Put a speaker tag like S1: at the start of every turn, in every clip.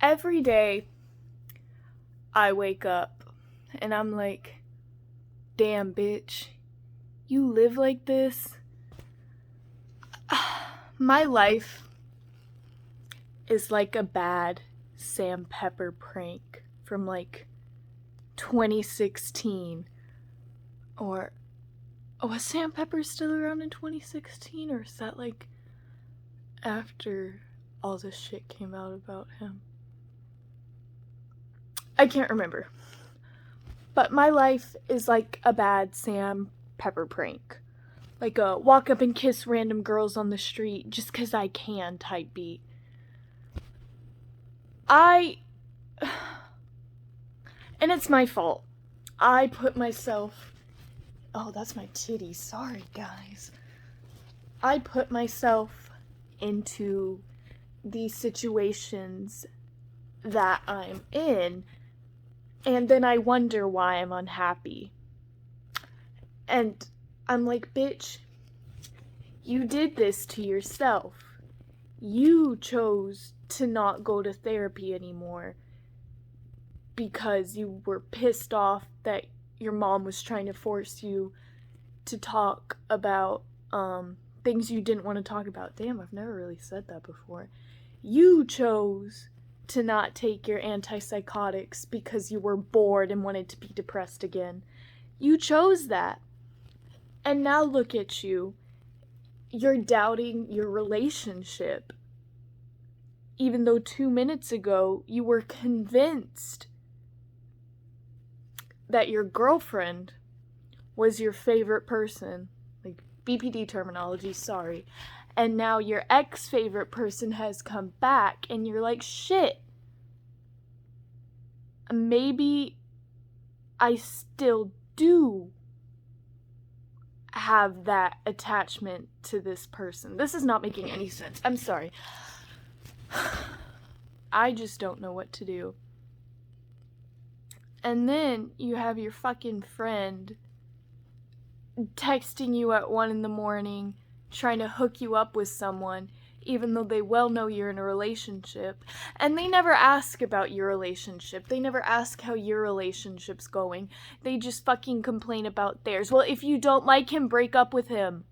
S1: Every day I wake up and I'm like, damn, bitch, you live like this? My life is like a bad Sam Pepper prank from like 2016. Or, was Sam Pepper still around in 2016? Or is that like after all this shit came out about him? I can't remember. But my life is like a bad Sam Pepper prank. Like a walk up and kiss random girls on the street just 'cause I can type beat. And it's my fault. I put myself. Oh, that's my titty. Sorry, guys. I put myself into these situations that I'm in, and then I wonder why I'm unhappy. And I'm like, bitch, you did this to yourself. You chose to not go to therapy anymore because you were pissed off that your mom was trying to force you to talk about things you didn't want to talk about. Damn, I've never really said that before. You chose to not take your antipsychotics because you were bored and wanted to be depressed again. You chose that. And now look at you. You're doubting your relationship. Even though 2 minutes ago you were convinced that your girlfriend was your favorite person. Like BPD terminology, sorry. And now your ex-favorite person has come back and you're like, shit. Maybe I still do have that attachment to this person. This is not making any sense. I'm sorry. I just don't know what to do. And then you have your fucking friend texting you at 1 a.m, trying to hook you up with someone, even though they well know you're in a relationship. And they never ask about your relationship. They never ask how your relationship's going. They just fucking complain about theirs. Well, if you don't like him, break up with him.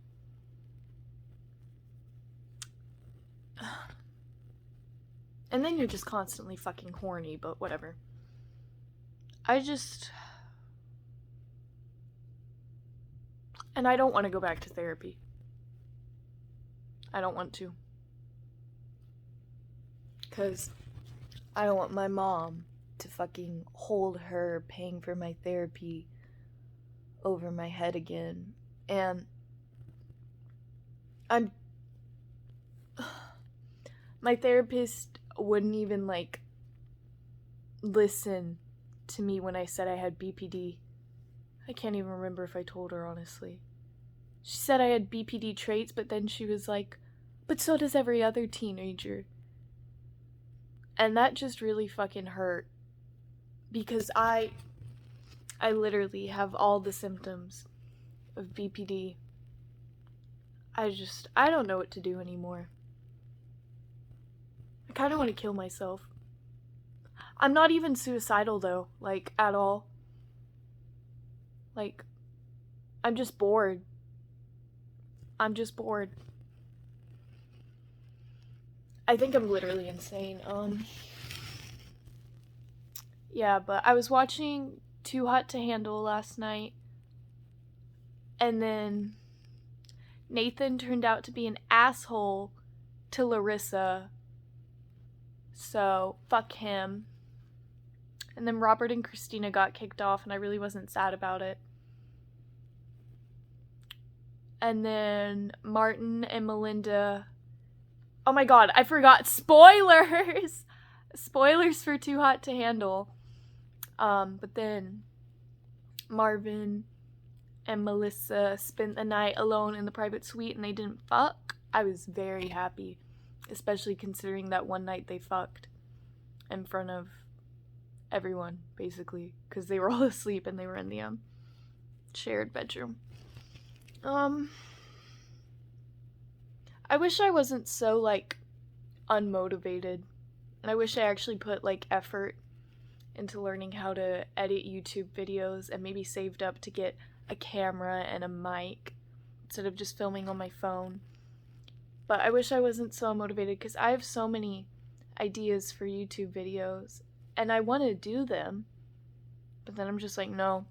S1: And then you're just constantly fucking horny, but whatever. And I don't want to go back to therapy. I don't want to. Because I don't want my mom to fucking hold her paying for my therapy over my head again. And my therapist wouldn't even like listen to me when I said I had BPD. I can't even remember if I told her, honestly. She said I had BPD traits, but then she was like, but so does every other teenager. And that just really fucking hurt. Because I literally have all the symptoms of BPD. I don't know what to do anymore. I kind of want to kill myself. I'm not even suicidal though, like, at all. Like, I'm just bored. I think I'm literally insane. Yeah, but I was watching Too Hot to Handle last night, and then Nathan turned out to be an asshole to Larissa, so fuck him. And then Robert and Christina got kicked off, and I really wasn't sad about it. And then Martin and Melinda. Oh my god, I forgot. Spoilers! Spoilers for Too Hot to Handle. But then Marvin and Melissa spent the night alone in the private suite and they didn't fuck. I was very happy, especially considering that one night they fucked in front of everyone, basically, because they were all asleep and they were in the shared bedroom. I wish I wasn't so, like, unmotivated And I wish I actually put like effort into learning how to edit YouTube videos and maybe saved up to get a camera and a mic instead of just filming on my phone. But I wish I wasn't so motivated because I have so many ideas for YouTube videos and I want to do them. But then I'm just like, no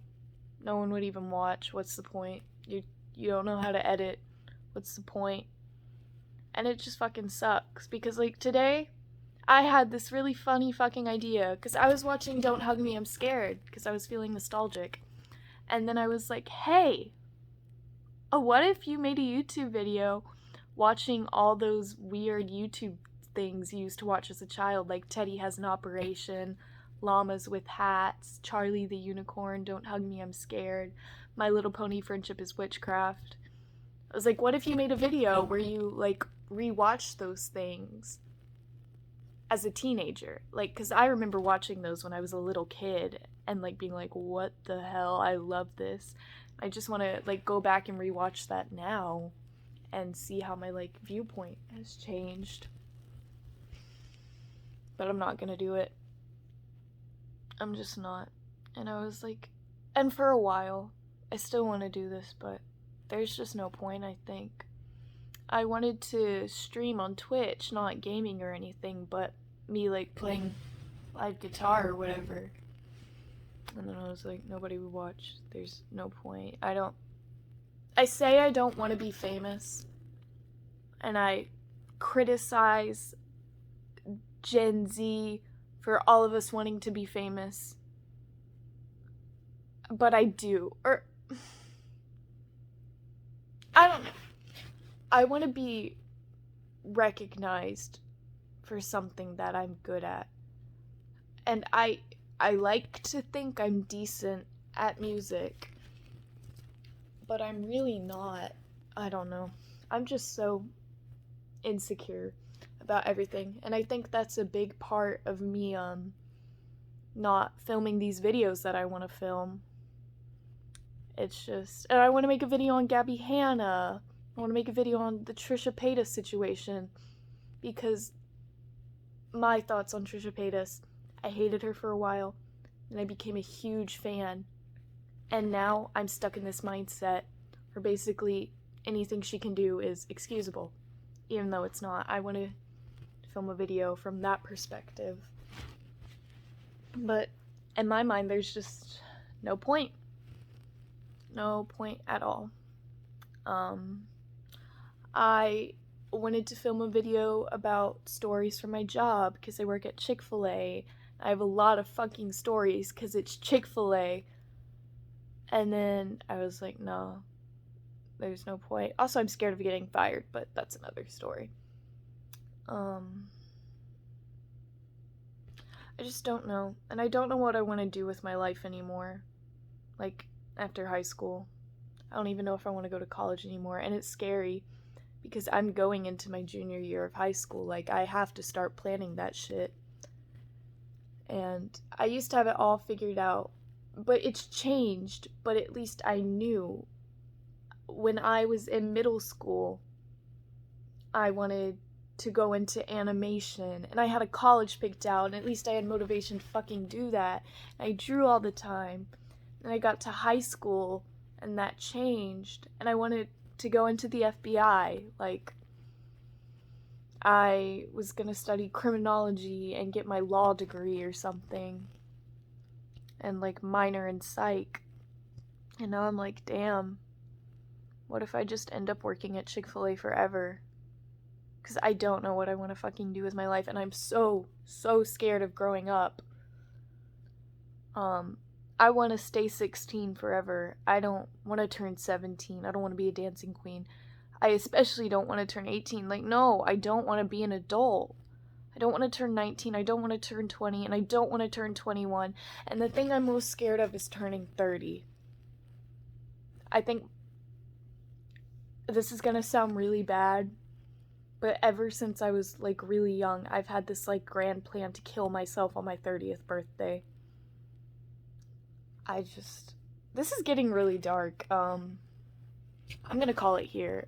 S1: one would even watch. What's the point? You don't know how to edit. What's the point? And it just fucking sucks because like today I had this really funny fucking idea because I was watching Don't Hug Me, I'm Scared because I was feeling nostalgic. And then I was like, hey, what if you made a YouTube video watching all those weird YouTube things you used to watch as a child, like Teddy Has an Operation, Llamas with Hats, Charlie the Unicorn, Don't Hug Me, I'm Scared, My Little Pony, Friendship is Witchcraft. I was like, what if you made a video where you like rewatch those things as a teenager? Like, because I remember watching those when I was a little kid and like being like, what the hell, I love this. I just want to like go back and rewatch that now and see how my like viewpoint has changed. But I'm not gonna do it. I'm just not. And I was like, and for a while I still want to do this, but there's just no point. I think I wanted to stream on Twitch, not gaming or anything, but me like playing live guitar or whatever. And then I was like, nobody would watch. There's no point. I say I don't want to be famous, and I criticize Gen Z for all of us wanting to be famous. But I do. Or I don't know. I want to be recognized for something that I'm good at. And I like to think I'm decent at music, but I'm really not. I don't know. I'm just so insecure about everything, and I think that's a big part of me not filming these videos that I want to film. It's just, and I want to make a video on Gabby Hanna. I want to make a video on the Trisha Paytas situation, because my thoughts on Trisha Paytas, I hated her for a while, and I became a huge fan, and now I'm stuck in this mindset where basically anything she can do is excusable, even though it's not. I want to film a video from that perspective, but in my mind there's just no point at all. I wanted to film a video about stories from my job because I work at Chick-fil-A. I have a lot of fucking stories because it's Chick-fil-A, and then I was like, no, there's no point. Also, I'm scared of getting fired, but that's another story. I just don't know. And I don't know what I want to do with my life anymore. Like, after high school. I don't even know if I want to go to college anymore. And it's scary because I'm going into my junior year of high school. Like, I have to start planning that shit. And I used to have it all figured out. But it's changed. But at least I knew when I was in middle school, I wanted to go into animation, and I had a college picked out, and at least I had motivation to fucking do that. And I drew all the time, and I got to high school, and that changed, and I wanted to go into the FBI. Like, I was gonna study criminology and get my law degree or something, and like minor in psych. And now I'm like, damn, what if I just end up working at Chick-fil-A forever? Because I don't know what I want to fucking do with my life, and I'm so scared of growing up. I want to stay 16 forever. I don't want to turn 17. I don't want to be a dancing queen. I especially don't want to turn 18. Like, no, I don't want to be an adult. I don't want to turn 19. I don't want to turn 20, and I don't want to turn 21. And the thing I'm most scared of is turning 30. I think this is gonna sound really bad, but ever since I was, like, really young, I've had this, like, grand plan to kill myself on my 30th birthday. This is getting really dark. I'm gonna call it here.